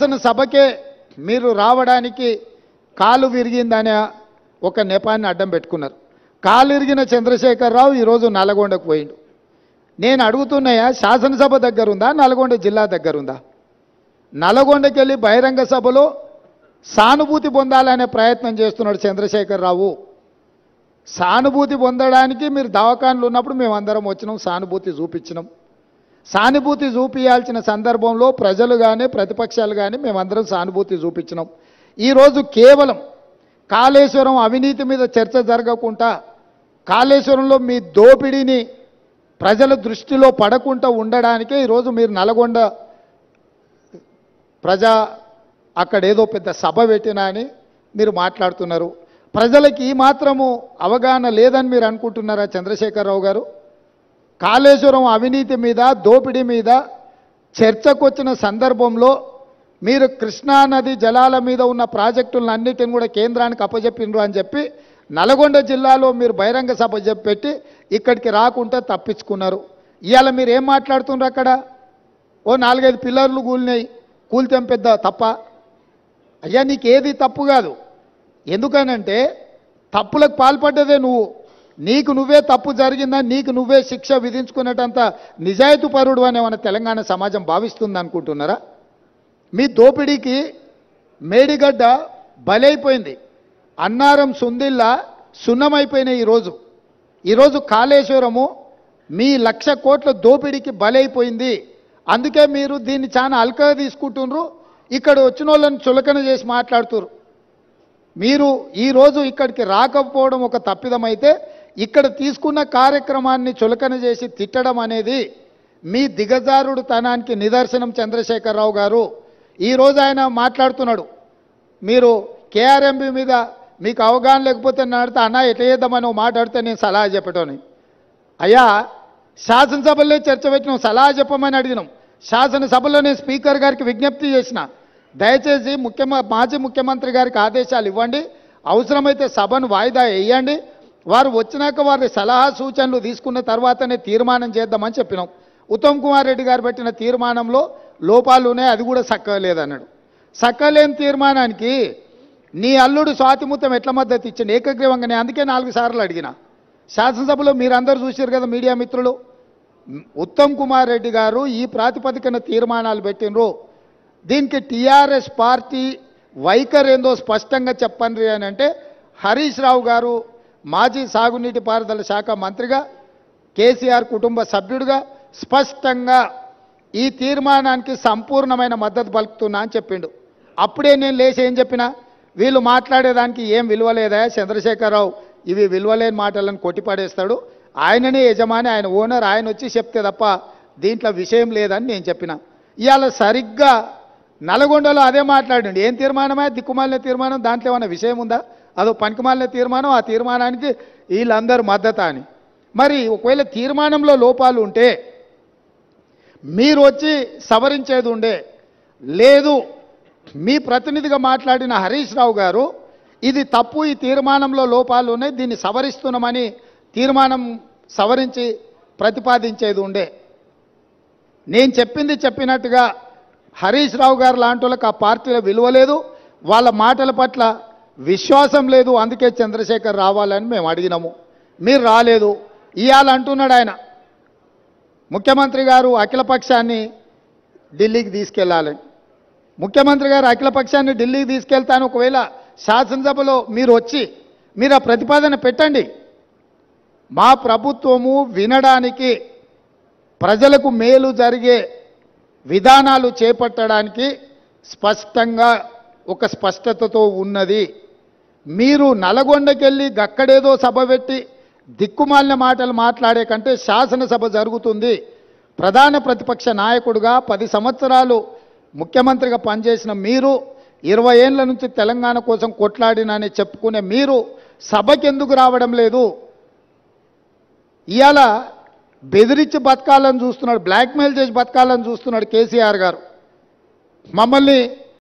శాసనసభకే మీరు రావడానికి కాలు విరిగిందనే ఒక నెపాన్ని అడ్డం పెట్టుకున్నారు. కాలు ఇరిగిన చంద్రశేఖరరావు ఈరోజు నల్గొండకు పోయిండు. నేను అడుగుతున్నాయా, శాసనసభ దగ్గర ఉందా, నల్గొండ జిల్లా దగ్గర ఉందా? నల్గొండకి వెళ్ళి బహిరంగ సభలో సానుభూతి పొందాలనే ప్రయత్నం చేస్తున్నాడు చంద్రశేఖరరావు. సానుభూతి పొందడానికి మీరు దవాఖానలు ఉన్నప్పుడు మేమందరం వచ్చినాం, సానుభూతి చూపించినాం. సానుభూతి చూపించాల్సిన సందర్భంలో ప్రజలు కానీ ప్రతిపక్షాలు కానీ మేమందరం సానుభూతి చూపించినాం. ఈరోజు కేవలం కాళేశ్వరం అవినీతి మీద చర్చ జరగకుండా, కాళేశ్వరంలో మీ దోపిడీని ప్రజల దృష్టిలో పడకుండా ఉండడానికే ఈరోజు మీరు నల్గొండ అక్కడ ఏదో పెద్ద సభ పెట్టినా అని మీరు మాట్లాడుతున్నారు. ప్రజలకి ఈ మాత్రము అవగాహన లేదని మీరు అనుకుంటున్నారా చంద్రశేఖరరావు గారు? కాళేశ్వరం అవినీతి మీద దోపిడీ మీద చర్చకు వచ్చిన సందర్భంలో మీరు కృష్ణానది జలాల మీద ఉన్న ప్రాజెక్టులను అన్నిటిని కూడా కేంద్రానికి అప్పజెప్పినరు అని చెప్పి నల్గొండ జిల్లాలో మీరు బహిరంగ సభ పెట్టి ఇక్కడికి రాకుండా తప్పించుకున్నారు. ఇవాళ మీరు ఏం మాట్లాడుతున్నారు? అక్కడ ఓ 4-5 పిల్లర్లు కూలినాయి, కూలితే పెద్ద తప్ప? అయ్యా, నీకేది తప్పు కాదు. ఎందుకనంటే తప్పులకు పాల్పడ్డదే నువ్వు. నీకు నువ్వే తప్పు జరిగిందని నీకు నువ్వే శిక్ష విధించుకునేటంత నిజాయితీ పరుడు అని ఏమైనా తెలంగాణ సమాజం భావిస్తుంది అనుకుంటున్నారా? మీ దోపిడీకి మేడిగడ్డ బలైపోయింది, అన్నారం సుందిల్లా సున్నమైపోయినాయి. ఈరోజు కాళేశ్వరము మీ 1,00,000 కోట్ల దోపిడీకి బలైపోయింది. అందుకే మీరు దీన్ని చాలా అల్కగా తీసుకుంటున్నారు. ఇక్కడ వచ్చిన వాళ్ళని చులకన చేసి మాట్లాడుతున్నారు. మీరు ఈరోజు ఇక్కడికి రాకపోవడం ఒక తప్పిదమైతే, ఇక్కడ తీసుకున్న కార్యక్రమాన్ని చులకన చేసి తిట్టడం అనేది మీ దిగజారుడు తనానికి నిదర్శనం. చంద్రశేఖరరావు గారు ఈరోజు ఆయన మాట్లాడుతున్నాడు, మీరు కేఆర్ఎంబి మీద మీకు అవగాహన లేకపోతే నడితే అన్న ఎట్లా చేద్దామని మాట్లాడితే నేను సలహా చెప్పటని. అయ్యా, శాసనసభలో చర్చ పెట్టినాం, సలహా చెప్పమని అడిగినాం. శాసనసభలో నేను స్పీకర్ గారికి విజ్ఞప్తి చేసిన, దయచేసి మాజీ ముఖ్యమంత్రి గారికి ఆదేశాలు ఇవ్వండి, అవసరమైతే సభను వాయిదా వేయండి, వారు వచ్చినాక వారి సలహా సూచనలు తీసుకున్న తర్వాతనే తీర్మానం చేద్దామని చెప్పినాం. ఉత్తమ్ కుమార్ రెడ్డి గారు పెట్టిన తీర్మానంలో లోపాలు ఉన్నాయి, అది కూడా సక్కలేదన్నాడు. సక్కలేని తీర్మానానికి నీ అల్లుడు స్వాతిముత్యం ఎట్లా మద్దతు ఇచ్చింది ఏకగ్రీవంగా? నేను అందుకే 4 సార్లు అడిగిన. శాసనసభలో మీరందరూ చూశారు కదా మీడియా మిత్రులు. ఉత్తమ్ కుమార్ రెడ్డి గారు ఈ ప్రాతిపదికన తీర్మానాలు పెట్టినరు. దీనికి టీఆర్ఎస్ పార్టీ వైఖరి ఏందో స్పష్టంగా చెప్పండి అని అంటే, హరీష్ రావు గారు మాజీ సాగునీటి పారుదల శాఖ మంత్రిగా, కేసీఆర్ కుటుంబ సభ్యుడిగా స్పష్టంగా ఈ తీర్మానానికి సంపూర్ణమైన మద్దతు పలుకుతున్నా అని చెప్పిండు. అప్పుడే నేను లేచి ఏం చెప్పినా, వీళ్ళు మాట్లాడేదానికి ఏం విలువలేదా చంద్రశేఖరరావు, ఇవి విలువలేని మాటలను కొట్టిపడేస్తాడు, ఆయననే యజమాని, ఆయన ఓనర్, ఆయన వచ్చి చెప్తే తప్ప దీంట్లో విషయం లేదని నేను చెప్పిన. ఇవాళ సరిగ్గా నల్గొండలో అదే మాట్లాడండి. ఏం తీర్మానమే? దిక్కుమాలిన తీర్మానం, దాంట్లో ఏమైనా విషయం ఉందా? అదో పనికిమాలిన తీర్మానం, ఆ తీర్మానానికి వీళ్ళందరూ మద్దతు అని. మరి ఒకవేళ తీర్మానంలో లోపాలు ఉంటే మీరు వచ్చి సవరించేది ఉండే. లేదు, మీ ప్రతినిధిగా మాట్లాడిన హరీష్ రావు గారు ఇది తప్పు, ఈ తీర్మానంలో లోపాలు ఉన్నాయి, దీన్ని సవరిస్తున్నామని తీర్మానం సవరించి ప్రతిపాదించేది ఉండే. నేను చెప్పింది చెప్పినట్టుగా హరీష్ రావు గారు లాంటి వాళ్ళకి ఆ పార్టీలో విలువ లేదు, వాళ్ళ మాటల పట్ల విశ్వాసం లేదు. అందుకే చంద్రశేఖర్ రావాలని మేము అడిగినాము, మీరు రాలేదు. ఇవాళ అంటున్నాడు ఆయన, ముఖ్యమంత్రి గారు అఖిలపక్షాన్ని ఢిల్లీకి తీసుకెళ్లాలని. ముఖ్యమంత్రి గారు అఖిలపక్షాన్ని ఢిల్లీకి తీసుకెళ్తాను, ఒకవేళ శాసనసభలో మీరు వచ్చి మీరు ఆ ప్రతిపాదన పెట్టండి. మా ప్రభుత్వము వినడానికి, ప్రజలకు మేలు జరిగే విధానాలు చేపట్టడానికి స్పష్టంగా ఒక స్పష్టతతో ఉన్నది. మీరు నల్గొండకెళ్ళి గక్కడేదో సభ పెట్టి దిక్కుమాలిన మాటలు మాట్లాడే కంటే శాసనసభ జరుగుతుంది. ప్రధాన ప్రతిపక్ష నాయకుడిగా 10 సంవత్సరాలు ముఖ్యమంత్రిగా పనిచేసిన మీరు, 20 ఏళ్ల నుంచి తెలంగాణ కోసం కొట్లాడినని చెప్పుకునే మీరు సభకి ఎందుకు రావడం లేదు? ఇవాళ బెదిరించి బతకాలని చూస్తున్నాడు, బ్లాక్మెయిల్ చేసి బతకాలని చూస్తున్నాడు కేసీఆర్ గారు. మమ్మల్ని